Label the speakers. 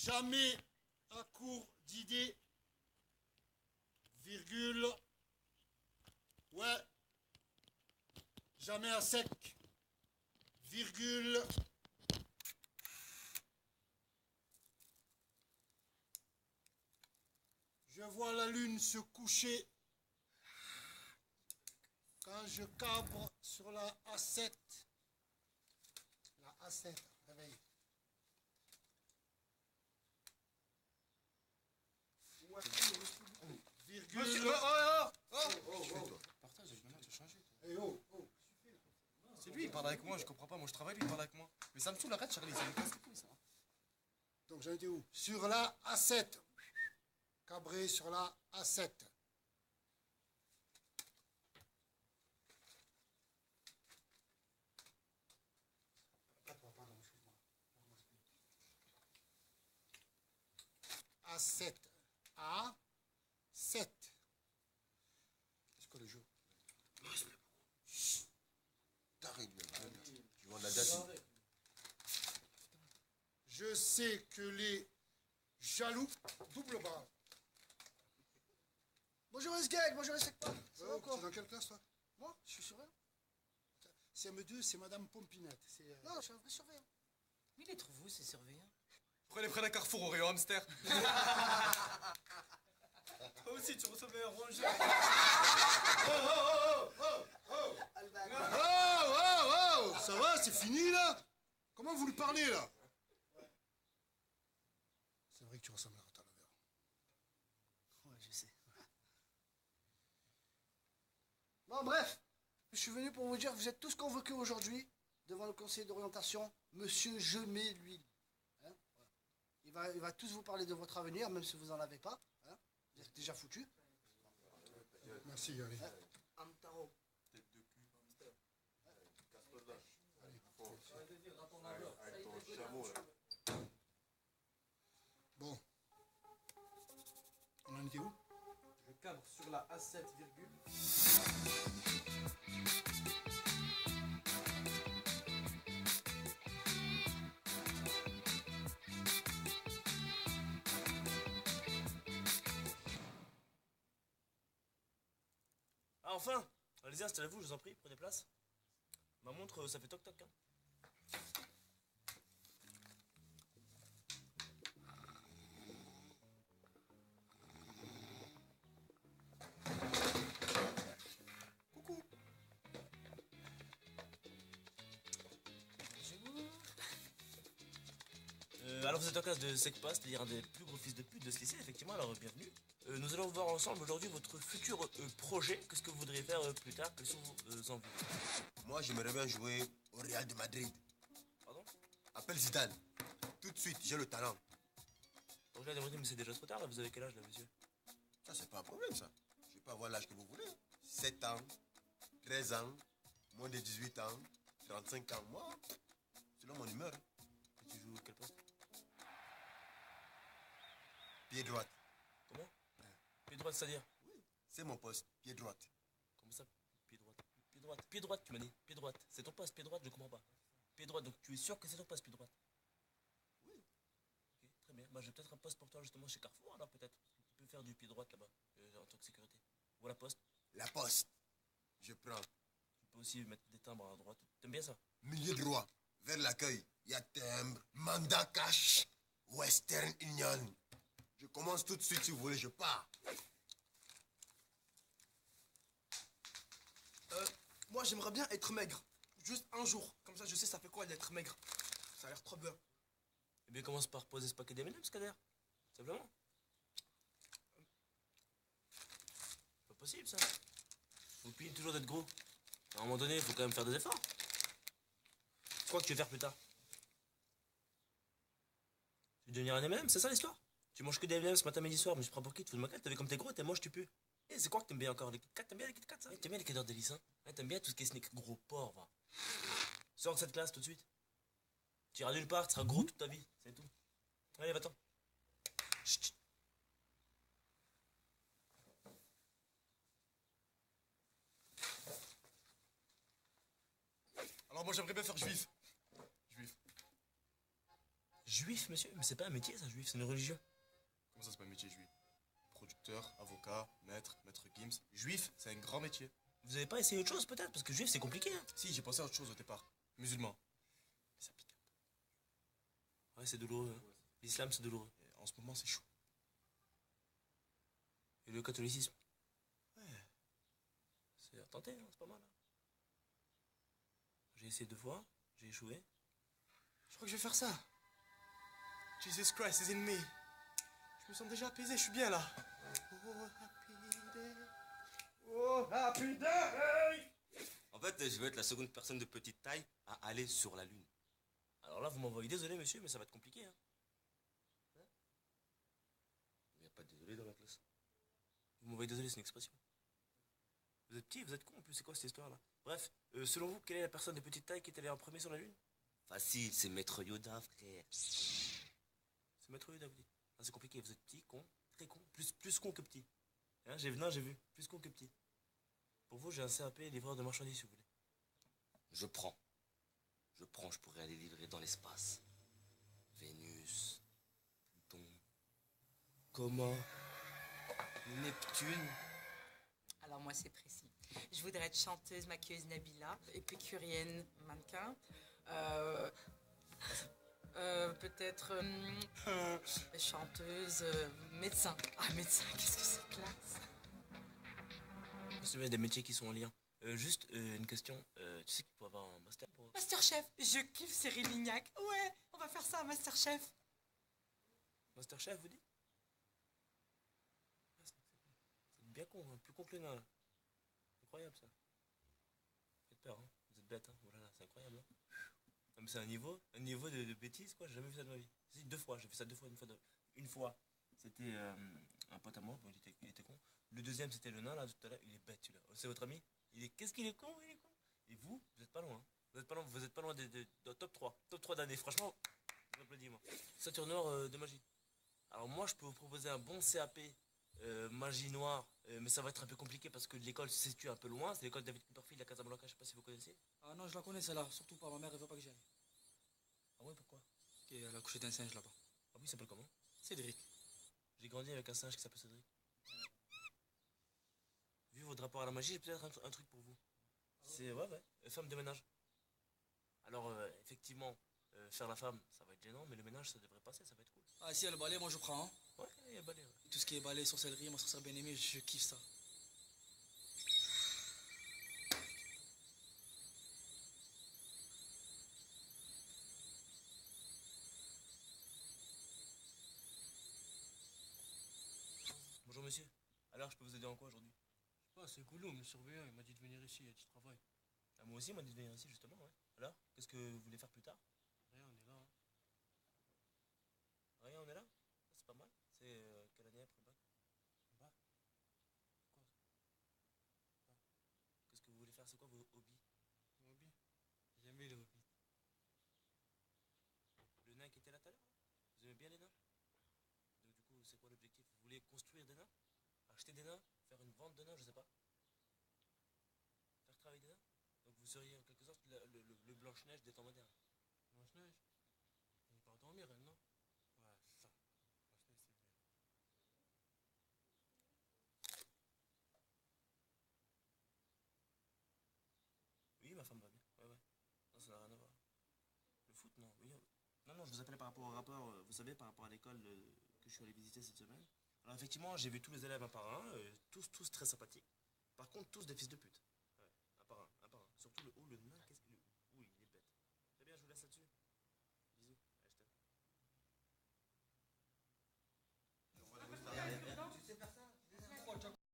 Speaker 1: Jamais à court d'idées, virgule, ouais, jamais à sec, virgule, je vois la lune se coucher quand je cabre sur la A7, la A7, réveille. Virgule.
Speaker 2: Monsieur, partage, maintenant tu as changé.
Speaker 1: Hey, oh, oh.
Speaker 2: C'est lui, il parle avec moi, je comprends pas. Moi je travaille, lui il parle avec moi. Mais ça me saoule, arrête Charlie, ça me casse les couilles ça.
Speaker 1: Donc j'en étais où? Sur la A7. Cabré sur la A7. A7. A7.
Speaker 3: C'est quoi le jeu? Chut. T'arrêtes bien. Tu vois la date.
Speaker 1: Je sais que les jaloux double bras.
Speaker 4: Bonjour Esgag, bonjour Esgag. Ça va
Speaker 1: Oh,
Speaker 4: quoi?
Speaker 1: t'es dans quelle classe toi?
Speaker 4: Moi, je suis surveillant.
Speaker 1: CM2, c'est Madame Pompinette.
Speaker 4: Non, je suis un vrai surveillant.
Speaker 5: Mais il les trouve où ces surveillants?
Speaker 2: Prenez près d'un carrefour au rayon hamster. Toi aussi tu recevais un rongeur.
Speaker 1: Oh, ça va, c'est fini là? Comment vous lui parlez là? C'est vrai que tu ressembles à un talonneur.
Speaker 4: Ouais, je sais. Bon, bref, je suis venu pour vous dire que vous êtes tous convoqués aujourd'hui devant le conseiller d'orientation, Monsieur Jemet, lui. Hein, voilà. Il va tous vous parler de votre avenir, même si vous n'en avez pas. Hein. Vous êtes déjà foutus.
Speaker 1: Merci, allez.
Speaker 4: Amtaro.
Speaker 2: Tête de cul.
Speaker 3: Avec ton chameau là.
Speaker 1: Bon. On en était où?
Speaker 2: Je cabre sur la A7, virgule.
Speaker 6: Ah enfin! Allez-y, installez-vous, je vous en prie, prenez place. Ma montre, ça fait toc toc. Hein. Coucou! Alors vous êtes en classe de SECPA, c'est-à-dire un des plus gros fils de pute de ce lycée, effectivement, alors bienvenue. Nous allons voir ensemble aujourd'hui votre futur projet, qu'est-ce que vous voudriez faire plus tard, quelles sont vos envies.
Speaker 3: Moi, j'aimerais bien jouer au Real de Madrid.
Speaker 6: Pardon?
Speaker 3: Appelle Zidane. Tout de suite, j'ai le talent.
Speaker 6: Donc là, mais c'est déjà trop tard, là, vous avez quel âge là, monsieur?
Speaker 3: Ça, c'est pas un problème, ça. Je vais pas avoir l'âge que vous voulez. 7 ans, 13 ans, moins de 18 ans, 35 ans. Moi, selon mon humeur.
Speaker 6: Et tu joues quel poste?
Speaker 3: Pied droite.
Speaker 6: Comment? Pied droite, c'est-à-dire?
Speaker 3: Oui, c'est mon poste. Pied droite.
Speaker 6: Comment ça, pied droite? Pied droite, pied droite, tu m'as dit. Pied droite. C'est ton poste, pied droite, je comprends pas. Pied droite, donc tu es sûr que c'est ton poste, pied droite?
Speaker 3: Oui.
Speaker 6: Ok, très bien. Bah, j'ai peut-être un poste pour toi justement chez Carrefour, alors peut-être. Tu peux faire du pied droite là-bas, en tant que sécurité. Ou à la poste.
Speaker 3: La poste. Je prends.
Speaker 6: Tu peux aussi mettre des timbres à droite. T'aimes bien ça?
Speaker 3: Milieu droit. Vers l'accueil. Il y a timbre, mandat cash, Western Union. Je commence tout de suite si vous voulez, je pars.
Speaker 2: Moi j'aimerais bien être maigre. Juste un jour. Comme ça je sais ça fait quoi d'être maigre. Ça a l'air trop bien.
Speaker 6: Eh bien, commence par poser ce paquet d'M&M's, Kader. Simplement. C'est pas possible, ça. Vous payez toujours d'être gros. À un moment donné, il faut quand même faire des efforts. Quoi que tu veux faire plus tard? Tu veux devenir un M&M, c'est ça l'histoire? Tu manges que des M&M ce matin, midi, soir, mais je prends pour qui? Tu fous de ma gueule, t'as vu comme t'es gros, t'es moche, tu pues. Eh, c'est quoi que t'aimes bien encore? Les Kit Kat, t'aimes bien les Kit Kat, ça? T'aimes bien les cadres délices, hein? T'aimes bien tout ce qui est sneak, gros porc, va. Sors de cette classe tout de suite. Tu iras nulle part, tu seras gros toute ta vie, c'est tout. Allez, va-t'en. Chut.
Speaker 2: Alors moi j'aimerais bien faire juif. Juif.
Speaker 6: Juif, monsieur? Mais c'est pas un métier, ça, juif, c'est une religion.
Speaker 2: Comment ça, c'est pas un métier juif? Producteur, avocat, maître Gims. Juif, c'est un grand métier.
Speaker 6: Vous avez pas essayé autre chose, peut-être? Parce que juif, c'est compliqué, hein.
Speaker 2: Si, j'ai pensé à autre chose au départ. Musulman. Mais ça pique.
Speaker 6: Ouais, c'est douloureux, hein. L'islam, c'est douloureux.
Speaker 2: Et en ce moment, c'est chaud.
Speaker 6: Et le catholicisme?
Speaker 2: Ouais.
Speaker 6: C'est à tenter, hein, c'est pas mal, hein. J'ai essayé 2 fois, j'ai échoué.
Speaker 2: Je crois que je vais faire ça. Jesus Christ is in me. Je me sens déjà apaisé, je suis bien là. Oh, happy day. Oh, happy day.
Speaker 3: En fait, je vais être la seconde personne de petite taille à aller sur la Lune.
Speaker 6: Alors là, vous m'envoyez désolé, monsieur, mais ça va être compliqué, hein.
Speaker 3: Il n'y a pas de désolé dans la classe.
Speaker 6: Vous m'envoyez désolé, c'est une expression. Vous êtes petit, vous êtes con en plus, c'est quoi cette histoire-là? Bref, selon vous, quelle est la personne de petite taille qui est allée en premier sur la Lune?
Speaker 3: Facile, c'est Maître Yoda, frère.
Speaker 6: C'est Maître Yoda, vous dites. Ah, c'est compliqué, vous êtes petit, con, très con, plus con que petit. Hein, j'ai vu, plus con que petit. Pour vous, j'ai un CAP livreur de marchandises, si vous voulez.
Speaker 3: Je prends, je pourrais aller livrer dans l'espace. Vénus, Pluton, Coma, Neptune.
Speaker 5: Alors moi, c'est précis. Je voudrais être chanteuse, maquilleuse Nabila, épicurienne, mannequin. Peut-être chanteuse, médecin. Ah, médecin, qu'est-ce que c'est classe.
Speaker 6: Il y a des métiers qui sont en lien. Juste une question. Tu sais qu'il faut avoir un master pour...
Speaker 5: Masterchef, je kiffe Cyril Lignac. Ouais, on va faire ça, Masterchef.
Speaker 6: Masterchef, vous dites? Ah, c'est bien con, hein, plus con que les nains, là. Incroyable, ça. Faites peur, hein. Vous êtes bête, hein. Oh là là, c'est incroyable, hein. Non, mais c'est un niveau de bêtise, quoi. J'ai jamais vu ça de ma vie. Si, 2 fois, j'ai fait ça 2 fois. Une fois, c'était un pote à moi, bon, il était con. Le deuxième, c'était le nain, là, tout à l'heure. Il est bête, celui-là. C'est votre ami? Qu'est-ce qu'il est con, il est con. Et vous êtes pas loin, hein. Vous êtes pas loin de top 3. Top 3 d'année, franchement. Je vous applaudis, moi. Ceinture noire de magie. Alors moi, je peux vous proposer un bon CAP magie noire, mais ça va être un peu compliqué parce que l'école se situe un peu loin. C'est l'école David Copperfield à Casablanca, je sais pas si vous connaissez.
Speaker 7: Ah non, je la connais celle-là, surtout pas, ma mère elle veut pas que j'y aille.
Speaker 6: Ah ouais, pourquoi?
Speaker 7: Ok, elle a couché d'un singe là-bas.
Speaker 6: Ah oui, il s'appelle comment?
Speaker 7: Cédric.
Speaker 6: J'ai grandi avec un singe qui s'appelle Cédric. Vu votre rapport à la magie, j'ai peut-être un truc pour vous. C'est, ouais, femme de ménage. Alors, effectivement, faire la femme, ça va être gênant, mais le ménage, ça devrait passer, ça va être cool.
Speaker 7: Ah si, elle balai, moi je prends. Hein.
Speaker 6: Ouais, il y a balai, ouais.
Speaker 7: Tout ce qui est balai, sorcellerie, moi ça bien aimé, je kiffe ça.
Speaker 6: Bonjour monsieur. Alors, je peux vous aider en quoi aujourd'hui?
Speaker 8: Je sais pas, c'est Goulou, le surveillant, il m'a dit de venir ici, il y a du travail.
Speaker 6: Ah, moi aussi, on m'a dit de venir ici, justement, ouais. Alors, qu'est-ce que vous voulez faire plus tard?
Speaker 8: Rien, on est là. Hein.
Speaker 6: Rien, on est là? Ah, c'est pas mal. C'est quelle année après le bac?
Speaker 8: Bah,
Speaker 6: Qu'est-ce que vous voulez faire? C'est quoi vos hobbies?
Speaker 8: mon hobby. J'aime bien les hobbies.
Speaker 6: Le nain qui était là tout à l'heure? Vous aimez bien les nains? Donc, du coup, c'est quoi l'objectif? Vous voulez construire des nains? Acheter des nains? Faire une vente de nains? Je sais pas. Faire travailler des nains? Donc, vous seriez en quelque sorte le Blanche-Neige des temps modernes.
Speaker 8: Blanche-Neige. Il part dormir, elle, non? Ouais, c'est ça. Blanche-Neige, c'est bien.
Speaker 6: Oui, ma femme va bien. Ouais, ouais. Non, ça n'a rien à voir. Le foot, non. Oui. Non, non, je vous appelais par rapport au rapport, vous savez, par rapport à l'école que je suis allé visiter cette semaine. Alors, effectivement, j'ai vu tous les élèves un par un, tous très sympathiques. Par contre, tous des fils de pute.